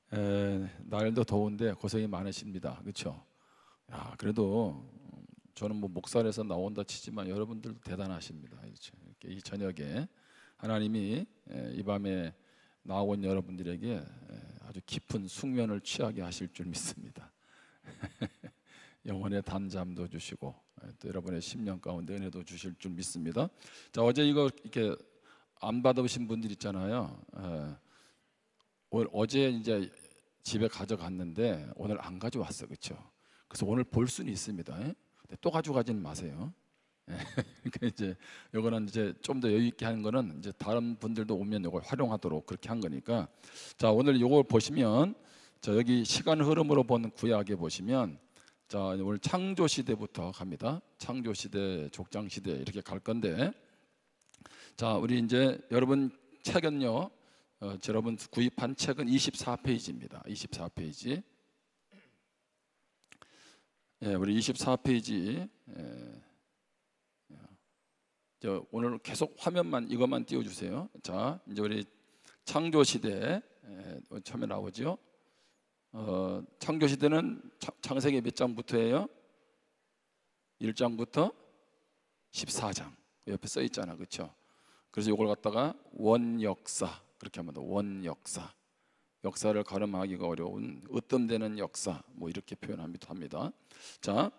날도 더운데 고생이 많으십니다. 그렇죠? 야, 그래도 저는 뭐 목살에서 나온다 치지만 여러분들도 대단하십니다. 그렇죠? 이렇게 이 저녁에 하나님이 이 밤에 나온 여러분들에게 아주 깊은 숙면을 취하게 하실 줄 믿습니다. 영혼의 단잠도 주시고 또 여러분의 심령 가운데 은혜도 주실 줄 믿습니다. 자, 어제 이거 이렇게 안 받으신 분들 있잖아요. 어제 이제 집에 가져갔는데 오늘 안 가져왔어, 그렇죠? 그래서 오늘 볼 수는 있습니다. 근데 또 가져가지는 마세요. 그러니까 이제 요거는 이제 좀 더 여유 있게 하는 거는 이제 다른 분들도 오면 요걸 활용하도록 그렇게 한 거니까. 자, 오늘 요걸 보시면 자, 여기 시간 흐름으로 본 구약에 보시면 자, 오늘 창조 시대부터 갑니다. 창조 시대, 족장 시대 이렇게 갈 건데, 자, 우리 이제 여러분 책은요, 여러분 구입한 책은 24페이지입니다. 24페이지. 우리 24페이지. 오늘 계속 화면만 이것만 띄워주세요. 자, 이제 우리 창조 시대 처음에 나오죠. 창조 시대는 창세기 몇 장부터예요? 1장부터 14장 옆에 써 있잖아, 그렇죠? 그래서 이걸 갖다가 원역사 그렇게 합니다. 원역사, 역사를 가늠하기가 어려운 으뜸되는 역사, 뭐 이렇게 표현합니다. 자,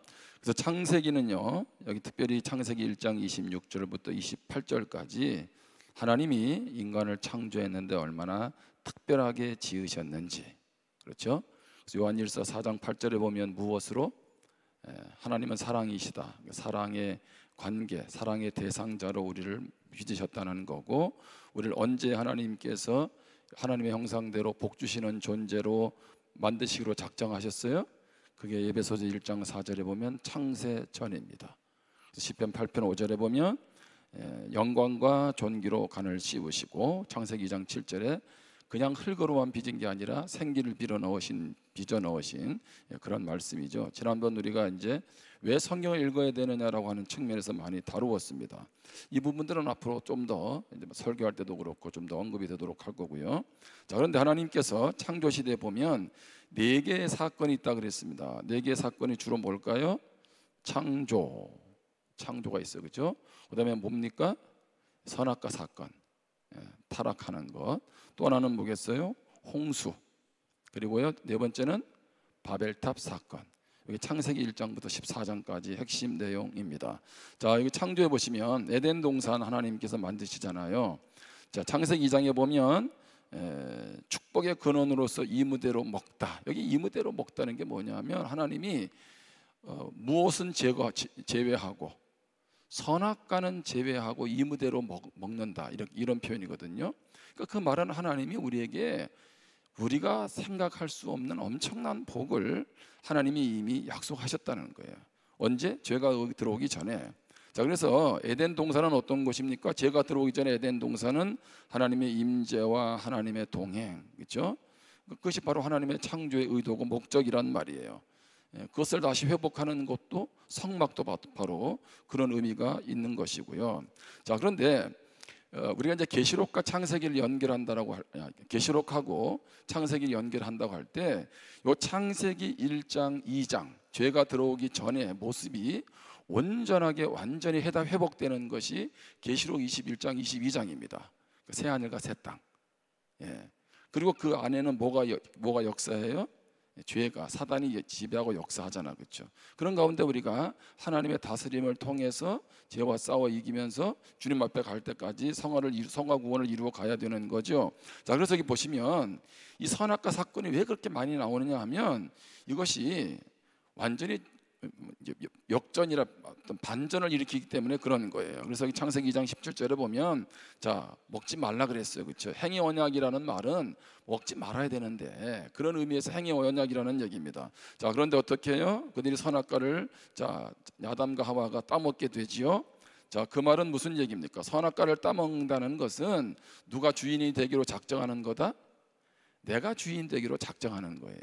그래서 창세기는요, 여기 특별히 창세기 1장 26절부터 28절까지 하나님이 인간을 창조했는데 얼마나 특별하게 지으셨는지, 그렇죠? 그래서 요한일서 4장 8절에 보면 무엇으로? 하나님은 사랑이시다. 사랑의 관계, 사랑의 대상자로 우리를 빚으셨다는 거고, 우리를 언제 하나님께서 하나님의 형상대로 복 주시는 존재로 만드시기로 작정하셨어요? 그게 에베소서 1장 4절에 보면 창세 전입니다. 시편 8편 5절에 보면 영광과 존귀로 간을 씌우시고, 창세기 2장 7절에 그냥 흙으로만 빚은 게 아니라 생기를 빚어 넣으신 그런 말씀이죠. 지난번 우리가 이제 왜 성경을 읽어야 되느냐라고 하는 측면에서 많이 다루었습니다. 이 부분들은 앞으로 좀 더 설교할 때도 그렇고 좀 더 언급이 되도록 할 거고요. 자, 그런데 하나님께서 창조 시대에 보면 4개의 사건이 있다 그랬습니다. 4개의 사건이 주로 뭘까요? 창조가 있어요, 그렇죠? 그다음에 뭡니까? 선악과 사건, 타락하는 것. 또 하나는 뭐겠어요? 홍수. 그리고요, 4번째는 바벨탑 사건. 여기 창세기 1장부터 14장까지 핵심 내용입니다. 자, 여기 창조해 보시면 에덴 동산 하나님께서 만드시잖아요. 자, 창세기 2장에 보면 축복의 근원으로서 이무대로 먹다. 여기 이무대로 먹다는 게 뭐냐면 하나님이 무엇은 제외하고 선악과는 제외하고 이무대로 먹는다, 이런 표현이거든요. 그러니까 그 말은 하나님이 우리에게 우리가 생각할 수 없는 엄청난 복을 하나님이 이미 약속하셨다는 거예요. 언제? 죄가 들어오기 전에. 자, 그래서 에덴 동산은 어떤 곳입니까? 죄가 들어오기 전에 에덴 동산은 하나님의 임재와 하나님의 동행, 그렇죠? 그것이 바로 하나님의 창조의 의도고 목적이란 말이에요. 그것을 다시 회복하는 것도 성막도 바로 그런 의미가 있는 것이고요. 자, 그런데 우리가 이제 계시록과 창세기를 연결한다라고 계시록하고 창세기를 연결한다고 할 때 요 창세기 1장, 2장 죄가 들어오기 전의 모습이 온전하게 완전히 회복되는 것이 계시록 21장, 22장입니다. 새 하늘과 새 땅. 그리고 그 안에는 뭐가 역사해요? 죄가, 사단이 지배하고 역사하잖아, 그렇죠? 그런 가운데 우리가 하나님의 다스림을 통해서 죄와 싸워 이기면서 주님 앞에 갈 때까지 성화 구원을 이루어 가야 되는 거죠. 자, 그래서 여기 보시면 이 선악과 사건이 왜 그렇게 많이 나오느냐 하면 이것이 완전히 역전이라 어떤 반전을 일으키기 때문에 그런 거예요. 그래서 이 창세기 2장 17절에 보면 자, 먹지 말라 그랬어요, 그렇죠? 행위 언약이라는 말은 먹지 말아야 되는데 그런 의미에서 행위 언약이라는 얘기입니다. 자, 그런데 어떻게 해요? 그들이 선악과를 자, 야담과 하와가 따먹게 되지요. 자, 그 말은 무슨 얘기입니까? 선악과를 따먹는다는 것은 누가 주인이 되기로 작정하는 거다? 내가 주인 되기로 작정하는 거예요.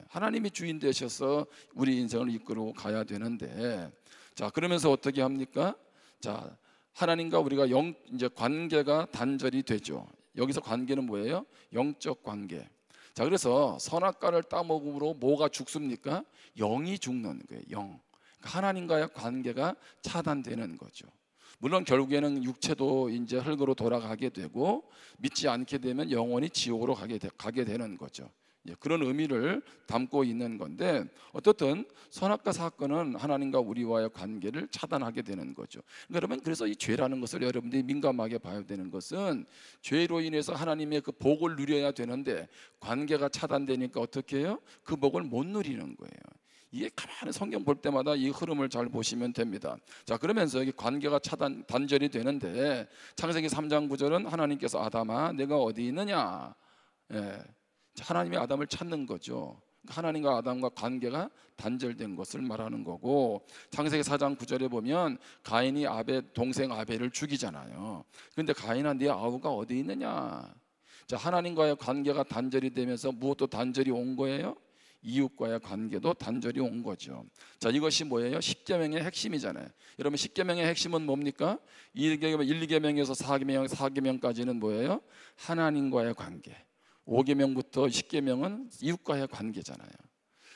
하나님이 주인 되셔서 우리 인생을 이끌고 가야 되는데, 자, 그러면서 어떻게 합니까? 자, 하나님과 우리가 이제 관계가 단절이 되죠. 여기서 관계는 뭐예요? 영적 관계. 자, 그래서 선악과를 따먹음으로 뭐가 죽습니까? 영이 죽는 거예요. 영. 하나님과의 관계가 차단되는 거죠. 물론 결국에는 육체도 이제 흙으로 돌아가게 되고 믿지 않게 되면 영원히 지옥으로 가게 되는 거죠. 그런 의미를 담고 있는 건데, 어떻든 선악과 사건은 하나님과 우리와의 관계를 차단하게 되는 거죠. 여러분, 그래서 이 죄라는 것을 여러분들이 민감하게 봐야 되는 것은, 죄로 인해서 하나님의 그 복을 누려야 되는데 관계가 차단되니까 어떻게 해요? 그 복을 못 누리는 거예요. 이게 가만히 성경 볼 때마다 이 흐름을 잘 보시면 됩니다. 자, 그러면서 여기 관계가 단절이 되는데, 창세기 3장 9절은 하나님께서 아담아 내가 어디 있느냐, 하나님이 아담을 찾는 거죠. 하나님과 아담과 관계가 단절된 것을 말하는 거고, 창세기 4장 9절에 보면 가인이 동생 아벨을 죽이잖아요. 그런데 가인아 네 아우가 어디 있느냐. 자, 하나님과의 관계가 단절이 되면서 무엇도 단절이 온 거예요? 이웃과의 관계도 단절이 온 거죠. 자, 이것이 뭐예요? 10계명의 핵심이잖아요. 여러분, 10계명의 핵심은 뭡니까? 1, 2계명에서 4계명까지는 뭐예요? 하나님과의 관계. 5계명부터 10계명은 이웃과의 관계잖아요.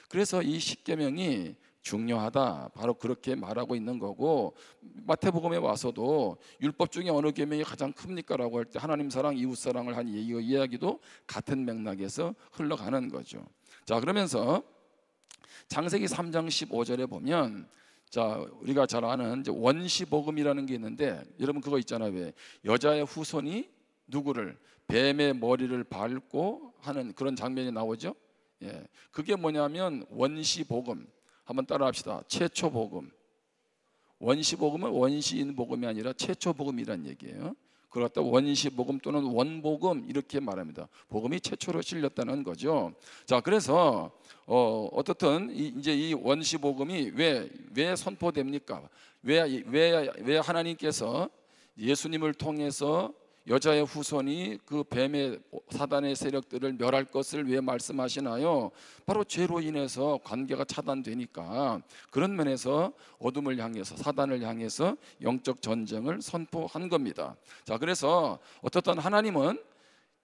그래서 이 10계명이 중요하다, 바로 그렇게 말하고 있는 거고, 마태복음에 와서도 율법 중에 어느 계명이 가장 큽니까? 라고 할 때 하나님 사랑, 이웃 사랑을 한 이야기도 같은 맥락에서 흘러가는 거죠. 자, 그러면서 창세기 3장 15절에 보면, 자, 우리가 잘 아는 이제 원시복음이라는 게 있는데, 여러분 그거 있잖아요. 왜 여자의 후손이 누구를, 뱀의 머리를 밟고 하는 그런 장면이 나오죠. 그게 뭐냐면 원시복음. 한번 따라합시다. 최초복음. 원시복음은 원시인 복음이 아니라 최초복음이란 얘기예요. 그걸 갖다 원시복음 또는 원복음 이렇게 말합니다. 복음이 최초로 실렸다는 거죠. 자, 그래서 어떻든 이제 이 원시복음이 왜 선포됩니까? 왜 하나님께서 예수님을 통해서 여자의 후손이 그 뱀의 사단의 세력들을 멸할 것을 왜 말씀하시나요? 바로 죄로 인해서 관계가 차단되니까, 그런 면에서 어둠을 향해서, 사단을 향해서 영적 전쟁을 선포한 겁니다. 자, 그래서 어떻든 하나님은,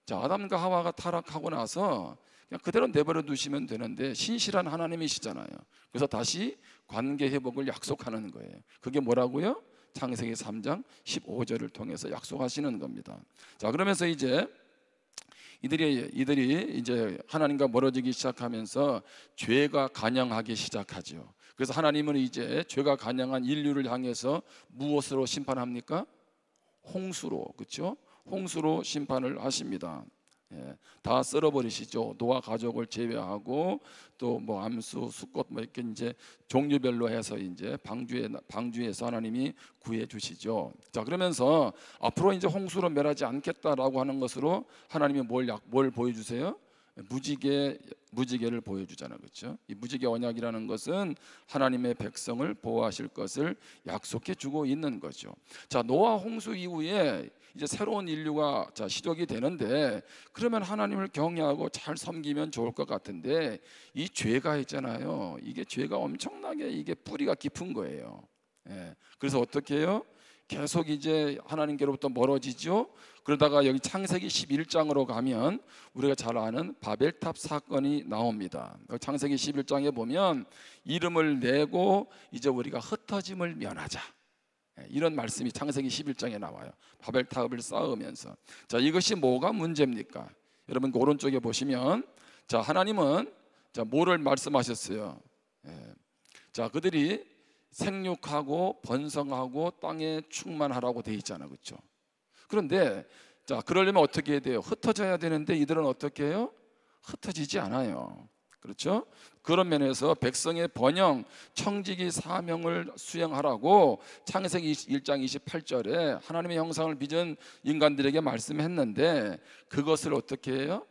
자, 아담과 하와가 타락하고 나서 그냥 그대로 내버려 두시면 되는데 신실한 하나님이시잖아요. 그래서 다시 관계 회복을 약속하는 거예요. 그게 뭐라고요? 창세기 3장 15절을 통해서 약속하시는 겁니다. 자, 그러면서 이제 이들이 이제 하나님과 멀어지기 시작하면서 죄가 간영하기 시작하죠. 그래서 하나님은 이제 죄가 간영한 인류를 향해서 무엇으로 심판합니까? 홍수로, 그렇죠? 홍수로 심판을 하십니다. 다 썰어버리시죠. 노아 가족을 제외하고 또 뭐 암수, 수꽃 뭐 이렇게 이제 종류별로 해서 이제 방주에서 하나님이 구해 주시죠. 자, 그러면서 앞으로 이제 홍수로 멸하지 않겠다라고 하는 것으로 하나님이 뭘 보여주세요? 무지개를 보여주잖아요, 그렇죠? 이 무지개 언약이라는 것은 하나님의 백성을 보호하실 것을 약속해 주고 있는 거죠. 자, 노아 홍수 이후에 이제 새로운 인류가 시작이 되는데, 그러면 하나님을 경외하고 잘 섬기면 좋을 것 같은데, 이 죄가 있잖아요. 이게 죄가 엄청나게 이게 뿌리가 깊은 거예요. 그래서 어떻게 해요? 계속 이제 하나님께로부터 멀어지죠. 그러다가 여기 창세기 11장으로 가면 우리가 잘 아는 바벨탑 사건이 나옵니다. 창세기 11장에 보면 이름을 내고 이제 우리가 흩어짐을 면하자, 이런 말씀이 창세기 11장에 나와요. 바벨탑을 쌓으면서. 자, 이것이 뭐가 문제입니까? 여러분 그 오른쪽에 보시면, 자, 하나님은 뭐를 말씀하셨어요? 자, 그들이 생육하고 번성하고 땅에 충만하라고 돼 있잖아요, 그렇죠? 그런데 자, 그러려면 어떻게 해야 돼요? 흩어져야 되는데 이들은 어떻게 해요? 흩어지지 않아요. 그렇죠? 그런 면에서 백성의 번영, 청지기 사명을 수행하라고 창세기 1장 28절에 하나님의 형상을 빚은 인간들에게 말씀했는데, 그것을 어떻게 해요?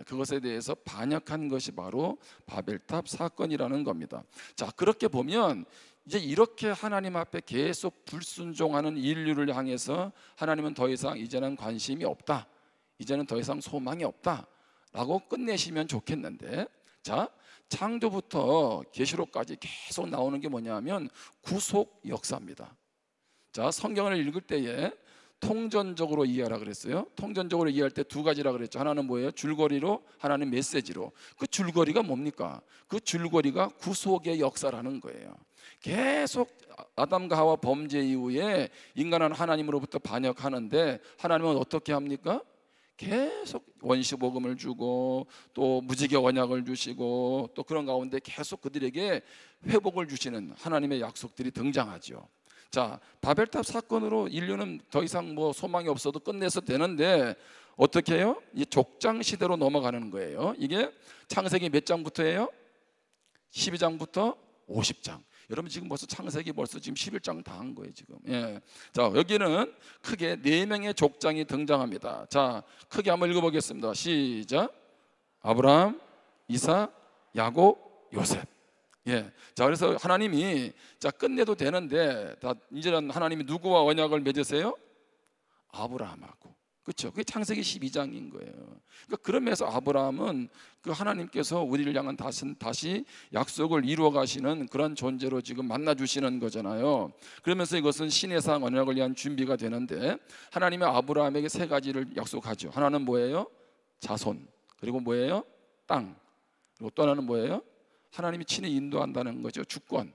그것에 대해서 반역한 것이 바로 바벨탑 사건이라는 겁니다. 자, 그렇게 보면 이제 이렇게 하나님 앞에 계속 불순종하는 인류를 향해서 하나님은 더 이상 이제는 관심이 없다, 이제는 더 이상 소망이 없다 라고 끝내시면 좋겠는데, 자, 창조부터 계시록까지 계속 나오는 게 뭐냐면 구속 역사입니다. 자, 성경을 읽을 때에 통전적으로 이해하라 그랬어요. 통전적으로 이해할 때 두 가지라 그랬죠. 하나는 뭐예요? 줄거리로, 하나는 메시지로. 그 줄거리가 뭡니까? 그 줄거리가 구속의 역사라는 거예요. 계속 아담과 하와 범죄 이후에 인간은 하나님으로부터 반역하는데 하나님은 어떻게 합니까? 계속 원시복음을 주고 또 무지개 언약을 주시고 또 그런 가운데 계속 그들에게 회복을 주시는 하나님의 약속들이 등장하죠. 자, 바벨탑 사건으로 인류는 더 이상 뭐 소망이 없어도 끝내서 되는데 어떻게 해요? 이 족장 시대로 넘어가는 거예요. 이게 창세기 몇 장부터예요? 12장부터 50장. 여러분 지금 벌써 창세기 벌써 지금 11장 다 한 거예요 지금. 예. 자, 여기는 크게 4명의 족장이 등장합니다. 자, 크게 한번 읽어보겠습니다. 시작. 아브라함, 이삭, 야곱, 요셉. 예. 자, 그래서 하나님이 자 끝내도 되는데 다 이제는 하나님이 누구와 언약을 맺으세요? 아브라함하고. 그렇죠? 그게 창세기 12장인 거예요. 그러니까 그러면서 아브라함은 그 하나님께서 우리를 향한 다시 약속을 이루어 가시는 그런 존재로 지금 만나 주시는 거잖아요. 그러면서 이것은 신의 상 언약을 위한 준비가 되는데 하나님의 아브라함에게 3가지를 약속하죠. 하나는 뭐예요? 자손. 그리고 뭐예요? 땅. 그리고 또 하나는 뭐예요? 하나님이 친히 인도한다는 거죠. 주권.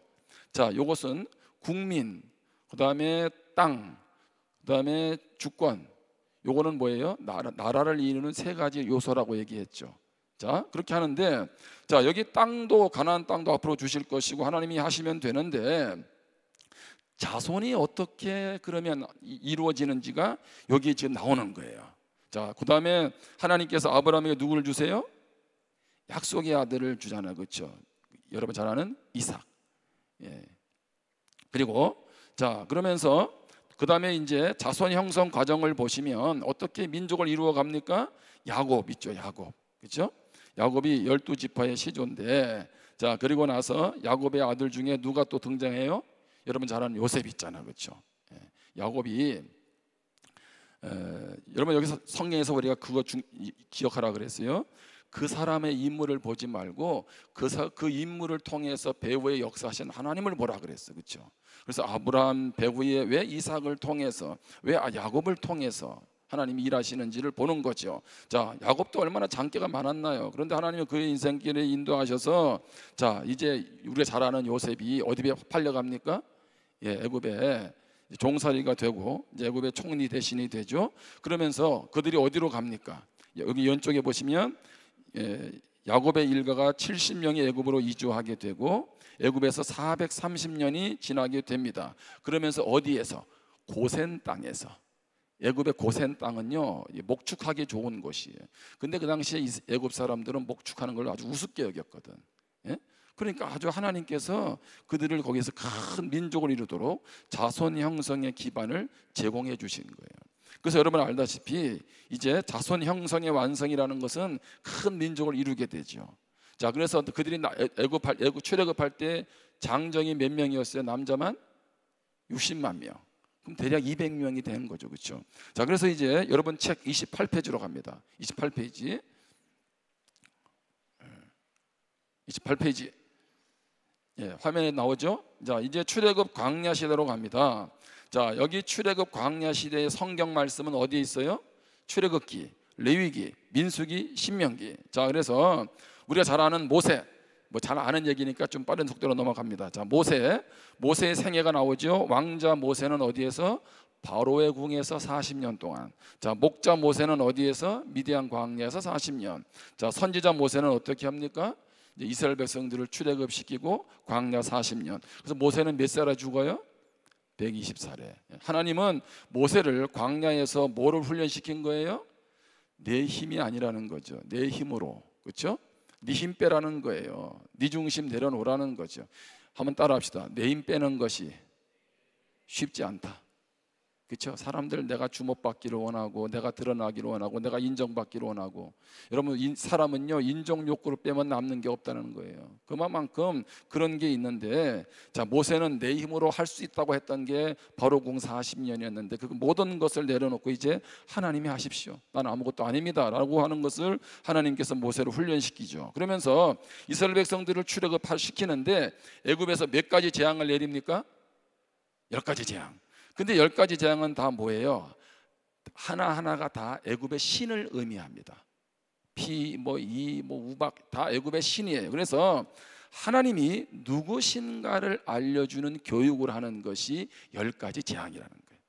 자, 이것은 국민, 그다음에 땅, 그다음에 주권. 요거는 뭐예요? 나라를 이루는 3가지 요소라고 얘기했죠. 자, 그렇게 하는데 자, 여기 땅도 가나안 땅도 앞으로 주실 것이고 하나님이 하시면 되는데 자손이 어떻게 그러면 이루어지는지가 여기 지금 나오는 거예요. 자, 그다음에 하나님께서 아브라함에게 누구를 주세요? 약속의 아들을 주잖아요. 그렇죠? 여러분 잘 아는 이삭. 예. 그리고 자, 그러면서 그 다음에 이제 자손 형성 과정을 보시면 어떻게 민족을 이루어 갑니까? 야곱 있죠. 야곱. 그렇죠? 야곱이 12지파의 시조인데 자, 그리고 나서 야곱의 아들 중에 누가 또 등장해요? 여러분 잘 아는 요셉 있잖아요. 그렇죠? 예. 야곱이 여러분 여기서 성경에서 우리가 그거 기억하라 그랬어요. 그 사람의 인물을 보지 말고 그 인물을 통해서 배후의 역사하신 하나님을 보라 그랬어요. 그렇죠? 그래서 아브라함 배후에 왜 이삭을 통해서 왜 야곱을 통해서 하나님이 일하시는지를 보는 거죠. 자, 야곱도 얼마나 장기가 많았나요? 그런데 하나님이 그의 인생길에 인도하셔서 자, 이제 우리가 잘 아는 요셉이 어디에 팔려갑니까? 예, 애굽에 종살이가 되고 이제 애굽의 총리 대신이 되죠. 그러면서 그들이 어디로 갑니까? 여기 왼쪽에 보시면 야곱의 일가가 70명이 애굽으로 이주하게 되고 애굽에서 430년이 지나게 됩니다. 그러면서 어디에서? 고센 땅에서. 애굽의 고센 땅은요 목축하기 좋은 곳이에요. 근데 그 당시에 애굽 사람들은 목축하는 걸 아주 우습게 여겼거든. 예? 그러니까 아주 하나님께서 그들을 거기서 큰 민족을 이루도록 자손 형성의 기반을 제공해 주신 거예요. 그래서 여러분 알다시피 이제 자손 형성의 완성이라는 것은 큰 민족을 이루게 되죠. 자, 그래서 그들이 애굽 출애굽할 때 장정이 몇 명이었어요? 남자만 60만 명. 그럼 대략 200명이 된 거죠, 그렇죠? 자, 그래서 이제 여러분 책 28페이지로 갑니다. 28페이지. 28페이지. 예, 화면에 나오죠? 자, 이제 출애굽 광야 시대로 갑니다. 자, 여기 출애굽 광야 시대의 성경 말씀은 어디에 있어요? 출애굽기, 레위기, 민수기, 신명기. 자, 그래서 우리가 잘 아는 모세, 뭐 잘 아는 얘기니까 좀 빠른 속도로 넘어갑니다. 자, 모세의 생애가 나오죠. 왕자 모세는 어디에서? 바로의 궁에서 40년 동안. 자, 목자 모세는 어디에서? 미디안 광야에서 40년. 자, 선지자 모세는 어떻게 합니까? 이제 이스라엘 백성들을 출애굽시키고 광야 40년. 그래서 모세는 몇 살에 죽어요? 120살에. 하나님은 모세를 광야에서 뭐를 훈련시킨 거예요? 내 힘이 아니라는 거죠. 내 힘으로. 그렇죠? 네 힘 빼라는 거예요. 네 중심 내려놓으라는 거죠. 한번 따라합시다. 내 힘 빼는 것이 쉽지 않다. 그렇죠? 사람들 내가 주목받기를 원하고 내가 드러나기를 원하고 내가 인정받기를 원하고 여러분 사람은요 인정 욕구를 빼면 남는 게 없다는 거예요. 그만큼 그런 게 있는데 자 모세는 내 힘으로 할 수 있다고 했던 게 바로 공 40년이었는데 그 모든 것을 내려놓고 이제 하나님이 하십시오. 나는 아무것도 아닙니다 라고 하는 것을 하나님께서 모세를 훈련시키죠. 그러면서 이스라엘 백성들을 출애굽시키는데 애굽에서 몇 가지 재앙을 내립니까? 10가지 재앙. 근데 10가지 재앙은 다 뭐예요? 하나하나가 다 애굽의 신을 의미합니다. 피, 이, 우박 다 애굽의 신이에요. 그래서 하나님이 누구신가를 알려주는 교육을 하는 것이 10가지 재앙이라는 거예요.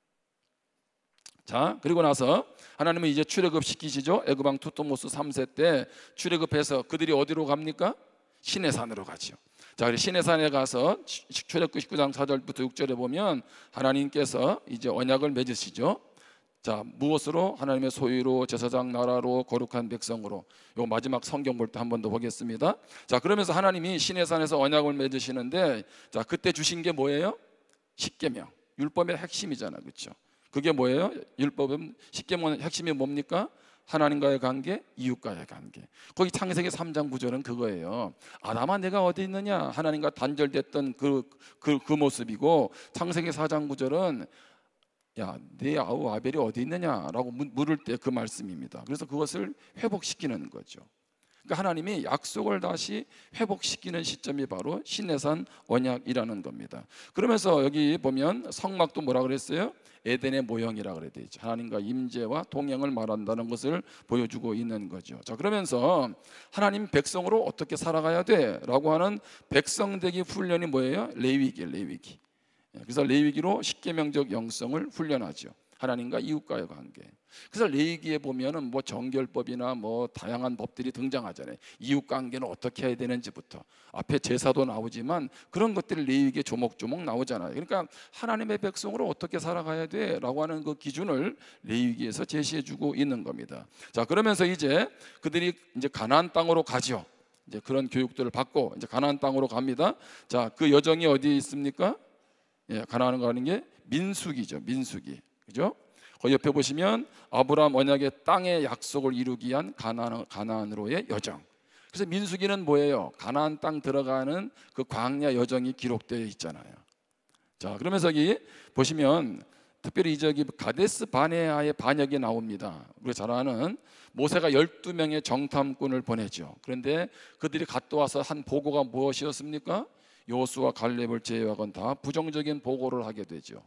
자, 그리고 나서 하나님은 이제 출애굽 시키시죠. 애굽왕 투토모스 3세 때 출애굽해서 그들이 어디로 갑니까? 시내산으로 가죠. 자, 그래서 시내산에 가서 출애굽 19장 4절부터 6절에 보면 하나님께서 이제 언약을 맺으시죠. 자, 무엇으로? 하나님의 소유로, 제사장 나라로, 거룩한 백성으로. 요 마지막 성경 볼 때 한 번 더 보겠습니다. 자, 그러면서 하나님이 시내산에서 언약을 맺으시는데, 자, 그때 주신 게 뭐예요? 십계명. 율법의 핵심이잖아, 그렇죠? 그게 뭐예요? 율법은 십계명의 핵심이 뭡니까? 하나님과의 관계, 이웃과의 관계. 거기 창세기 3장 9절은 그거예요. 아담아 내가 어디 있느냐? 하나님과 단절됐던 그 모습이고, 창세기 4장 9절은 야, 내 아우 아벨이 어디 있느냐라고 물을 때 그 말씀입니다. 그래서 그것을 회복시키는 거죠. 그러니까 하나님이 약속을 다시 회복시키는 시점이 바로 시내산 언약이라는 겁니다. 그러면서 여기 보면 성막도 뭐라 그랬어요? 에덴의 모형이라 그래야 되죠. 하나님과 임재와 동행을 말한다는 것을 보여주고 있는 거죠. 자, 그러면서 하나님 백성으로 어떻게 살아가야 돼라고 하는 백성되기 훈련이 뭐예요? 레위기. 그래서 레위기로 십계명적 영성을 훈련하죠. 하나님과 이웃과의 관계. 그래서 레위기에 보면은 정결법이나 다양한 법들이 등장하잖아요. 이웃 관계는 어떻게 해야 되는지부터 앞에 제사도 나오지만 그런 것들이 레위기에 조목조목 나오잖아요. 그러니까 하나님의 백성으로 어떻게 살아가야 돼라고 하는 그 기준을 레위기에서 제시해주고 있는 겁니다. 자, 그러면서 이제 그들이 이제 가나안 땅으로 가죠. 이제 그런 교육들을 받고 이제 가나안 땅으로 갑니다. 자, 그 여정이 어디에 있습니까? 예, 가나안 가는 게 민수기죠. 민수기. 그죠? 그 옆에 보시면 아브라함 언약의 땅의 약속을 이루기 위한 가나안으로의 여정. 그래서 민수기는 뭐예요? 가나안 땅 들어가는 그 광야 여정이 기록되어 있잖아요. 자, 그러면서 여기 보시면 특별히 저기 가데스 바네아의 반역이 나옵니다. 우리가 잘 아는 모세가 12명의 정탐꾼을 보내죠. 그런데 그들이 갔다 와서 한 보고가 무엇이었습니까? 여호수아 갈렙을 제외하고는 다 부정적인 보고를 하게 되죠.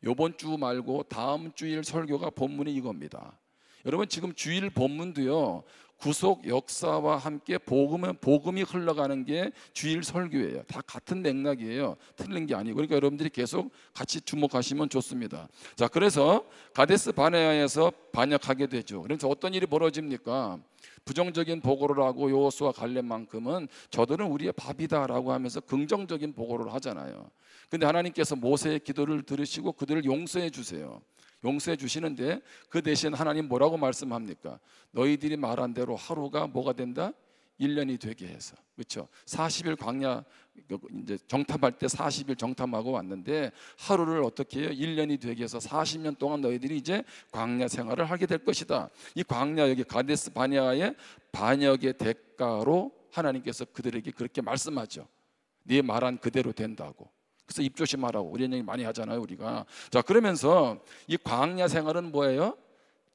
이번 주 말고 다음 주일 설교가 본문이 이겁니다. 여러분 지금 주일 본문도요, 구속 역사와 함께 복음이 흘러가는 게 주일 설교예요. 다 같은 맥락이에요. 틀린 게 아니고. 그러니까 여러분들이 계속 같이 주목하시면 좋습니다. 자, 그래서 가데스 바네아에서 반역하게 되죠. 그래서 어떤 일이 벌어집니까? 부정적인 보고를 하고 여호수아 갈렙만큼은 저들은 우리의 밥이다라고 하면서 긍정적인 보고를 하잖아요. 근데 하나님께서 모세의 기도를 들으시고 그들을 용서해 주세요. 용서해 주시는데 그 대신 하나님 뭐라고 말씀합니까? 너희들이 말한 대로 하루가 뭐가 된다? 1년이 되게 해서. 그렇죠? 40일 광야 이제 정탐할 때 40일 정탐하고 왔는데 하루를 어떻게 해요? 1년이 되게 해서 40년 동안 너희들이 이제 광야 생활을 하게 될 것이다. 이 광야 여기 가데스 바네아의 반역의 대가로 하나님께서 그들에게 그렇게 말씀하죠. 네 말한 그대로 된다고. 그래서 입조심하라고 우리 얘기 많이 하잖아요, 우리가. 자, 그러면서 이 광야 생활은 뭐예요?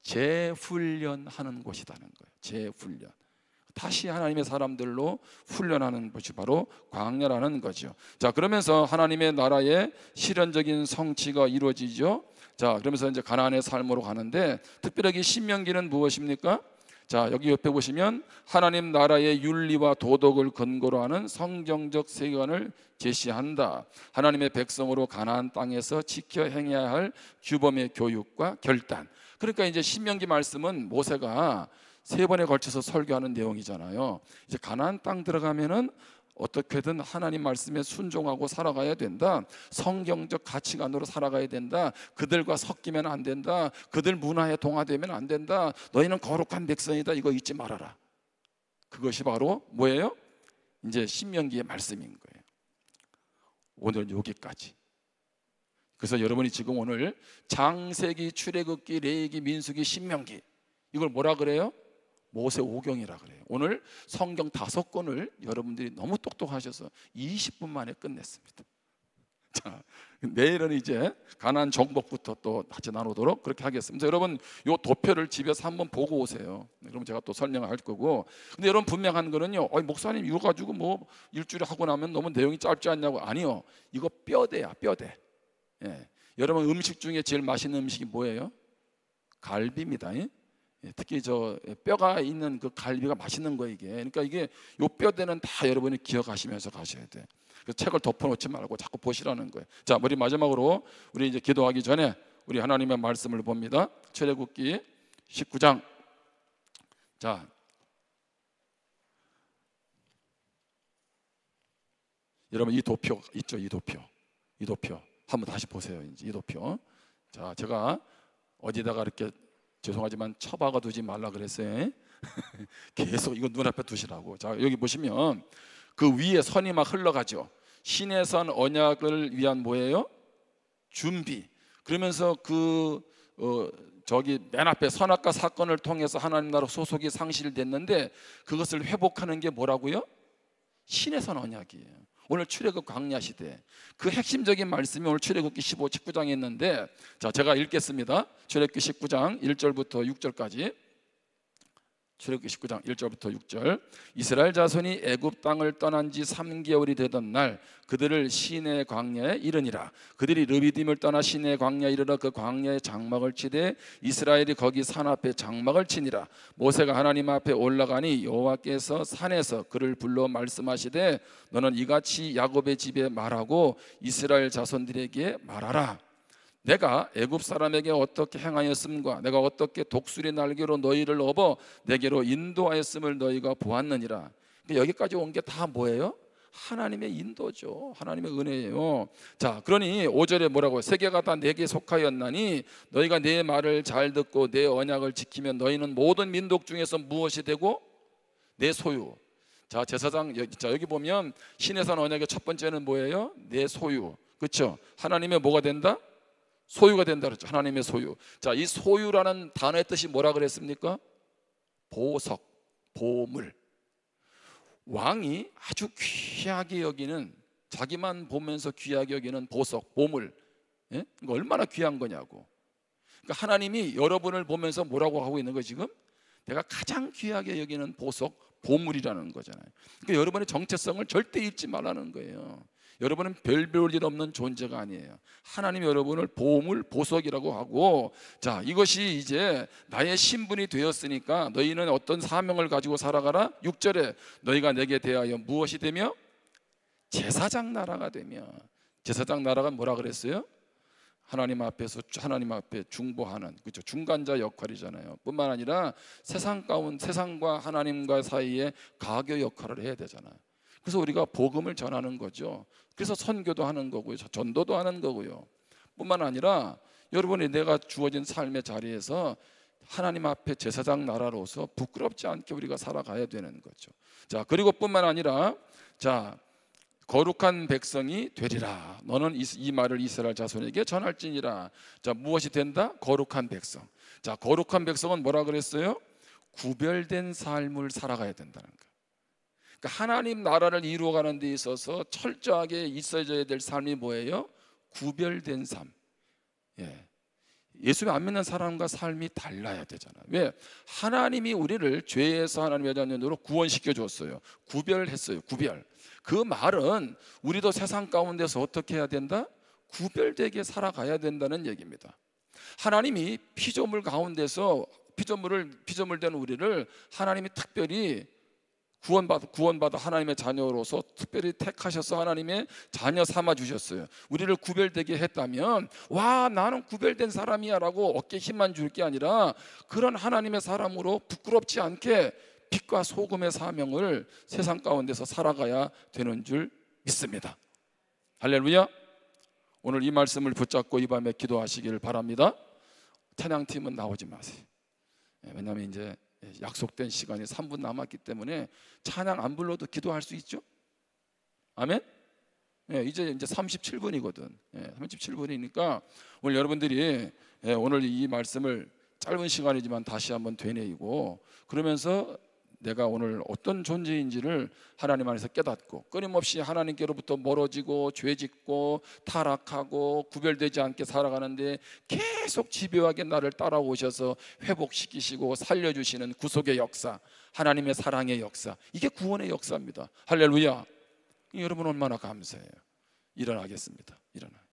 재훈련하는 곳이라는 거예요. 재훈련. 다시 하나님의 사람들로 훈련하는 것이 바로 광야라는 거죠. 자, 그러면서 하나님의 나라의 실현적인 성취가 이루어지죠. 자, 그러면서 이제 가나안의 삶으로 가는데 특별하게 신명기는 무엇입니까? 자, 여기 옆에 보시면 하나님 나라의 윤리와 도덕을 근거로 하는 성경적 세계관을 제시한다. 하나님의 백성으로 가나안 땅에서 지켜 행해야 할 규범의 교육과 결단. 그러니까 이제 신명기 말씀은 모세가 3번에 걸쳐서 설교하는 내용이잖아요. 이제 가나안 땅 들어가면은 어떻게든 하나님 말씀에 순종하고 살아가야 된다. 성경적 가치관으로 살아가야 된다. 그들과 섞이면 안 된다. 그들 문화에 동화되면 안 된다. 너희는 거룩한 백성이다. 이거 잊지 말아라. 그것이 바로 뭐예요? 이제 신명기의 말씀인 거예요. 오늘 여기까지. 그래서 여러분이 지금 오늘 창세기, 출애굽기, 레위기, 민수기, 신명기 이걸 뭐라 그래요? 모세 오경이라 그래요. 오늘 성경 5권을 여러분들이 너무 똑똑하셔서 20분 만에 끝냈습니다. 자, 내일은 이제 가나안 정복부터 또 같이 나누도록 그렇게 하겠습니다. 여러분 요 도표를 집에서 한번 보고 오세요. 그럼 제가 또 설명할 거고. 근데 여러분 분명한 거는요. 목사님 이거 가지고 뭐 일주일에 하고 나면 너무 내용이 짧지 않냐고. 아니요. 이거 뼈대야, 뼈대. 예. 여러분 음식 중에 제일 맛있는 음식이 뭐예요? 갈비입니다. 예? 특히 저 뼈가 있는 그 갈비가 맛있는 거예요 이게. 그러니까 이게 요 뼈대는 다 여러분이 기억하시면서 가셔야 돼. 그 책을 덮어놓지 말고 자꾸 보시라는 거예요. 자, 우리 마지막으로 우리 이제 기도하기 전에 우리 하나님의 말씀을 봅니다. 출애굽기 19장. 자, 여러분 이 도표 있죠? 이 도표 한번 다시 보세요. 이제 이 도표. 자, 제가 어디다가 이렇게 죄송하지만 처박아 두지 말라 그랬어요. 계속 이거 눈앞에 두시라고. 자, 여기 보시면 그 위에 선이 막 흘러가죠. 신의 선 언약을 위한 뭐예요? 준비. 그러면서 저기 맨 앞에 선악과 사건을 통해서 하나님 나라 소속이 상실됐는데 그것을 회복하는 게 뭐라고요? 신의 선 언약이에요. 오늘 출애굽 광야 시대 그 핵심적인 말씀이 오늘 출애굽기 15, 19장에 있는데, 자, 제가 읽겠습니다. 출애굽기 19장 1절부터 6절까지. 출애굽기 19장 1절부터 6절. 이스라엘 자손이 애굽 땅을 떠난 지 3개월이 되던 날 그들을 시내 광야에 이르니라. 그들이 르비딤을 떠나 시내 광야에 이르러 그 광야에 장막을 치되 이스라엘이 거기 산 앞에 장막을 치니라. 모세가 하나님 앞에 올라가니 여호와께서 산에서 그를 불러 말씀하시되 너는 이같이 야곱의 집에 말하고 이스라엘 자손들에게 말하라. 내가 애굽 사람에게 어떻게 행하였음과 내가 어떻게 독수리 날개로 너희를 업어 내게로 인도하였음을 너희가 보았느니라. 여기까지 온 게 다 뭐예요? 하나님의 인도죠. 하나님의 은혜예요. 자, 그러니 5절에 뭐라고? 세계가 다 내게 속하였나니 너희가 내 말을 잘 듣고 내 언약을 지키면 너희는 모든 민족 중에서 무엇이 되고 내 소유. 자, 제사장 여기 보면 신의 산 언약의 첫 번째는 뭐예요? 내 소유. 그렇죠? 하나님의 뭐가 된다? 소유가 된다 그랬죠. 하나님의 소유. 자, 이 소유라는 단어의 뜻이 뭐라 그랬습니까? 보석, 보물. 왕이 아주 귀하게 여기는, 자기만 보면서 귀하게 여기는 보석, 보물. 예? 이거 얼마나 귀한 거냐고. 그러니까 하나님이 여러분을 보면서 뭐라고 하고 있는 거 지금? 내가 가장 귀하게 여기는 보석, 보물이라는 거잖아요. 그러니까 여러분의 정체성을 절대 잊지 말라는 거예요. 여러분은 별 볼 일 없는 존재가 아니에요. 하나님이 여러분을 보물, 보석이라고 하고, 자, 이것이 이제 나의 신분이 되었으니까 너희는 어떤 사명을 가지고 살아가라. 6절에 너희가 내게 대하여 무엇이 되며? 제사장 나라가 되며. 제사장 나라가 뭐라 그랬어요? 하나님 앞에서 하나님 앞에 중보하는, 그렇죠? 중간자 역할이잖아요. 뿐만 아니라 세상과 하나님과 사이에 가교 역할을 해야 되잖아요. 그래서 우리가 복음을 전하는 거죠. 그래서 선교도 하는 거고요, 전도도 하는 거고요. 뿐만 아니라 여러분이 내가 주어진 삶의 자리에서 하나님 앞에 제사장 나라로서 부끄럽지 않게 우리가 살아가야 되는 거죠. 자, 그리고 뿐만 아니라, 자, 거룩한 백성이 되리라. 너는 이 말을 이스라엘 자손에게 전할지니라. 자, 무엇이 된다? 거룩한 백성. 자, 거룩한 백성은 뭐라 그랬어요? 구별된 삶을 살아가야 된다는 거예요. 그러니까 하나님 나라를 이루어가는 데 있어서 철저하게 있어져야 될 삶이 뭐예요? 구별된 삶. 예수를 안 믿는 사람과 삶이 달라야 되잖아요. 왜? 하나님이 우리를 죄에서 하나님의 자녀로 구원시켜 줬어요. 구별했어요. 구별. 그 말은 우리도 세상 가운데서 어떻게 해야 된다? 구별되게 살아가야 된다는 얘기입니다. 하나님이 피조물 가운데서 피조물 된 우리를 하나님이 특별히 구원받아 하나님의 자녀로서 특별히 택하셔서 하나님의 자녀 삼아 주셨어요. 우리를 구별되게 했다면, 와, 나는 구별된 사람이야 라고 어깨에 힘만 줄 게 아니라 그런 하나님의 사람으로 부끄럽지 않게 빛과 소금의 사명을 세상 가운데서 살아가야 되는 줄 믿습니다. 할렐루야. 오늘 이 말씀을 붙잡고 이 밤에 기도하시기를 바랍니다. 찬양팀은 나오지 마세요. 왜냐하면 이제 약속된 시간이 3분 남았기 때문에 찬양 안 불러도 기도할 수 있죠? 아멘? 이제 37분이거든. 37분이니까 오늘 여러분들이 오늘 이 말씀을 짧은 시간이지만 다시 한번 되뇌이고, 그러면서 내가 오늘 어떤 존재인지를 하나님 안에서 깨닫고, 끊임없이 하나님께로부터 멀어지고 죄짓고 타락하고 구별되지 않게 살아가는데 계속 집요하게 나를 따라오셔서 회복시키시고 살려주시는 구속의 역사, 하나님의 사랑의 역사, 이게 구원의 역사입니다. 할렐루야. 여러분 얼마나 감사해요. 일어나겠습니다. 일어나.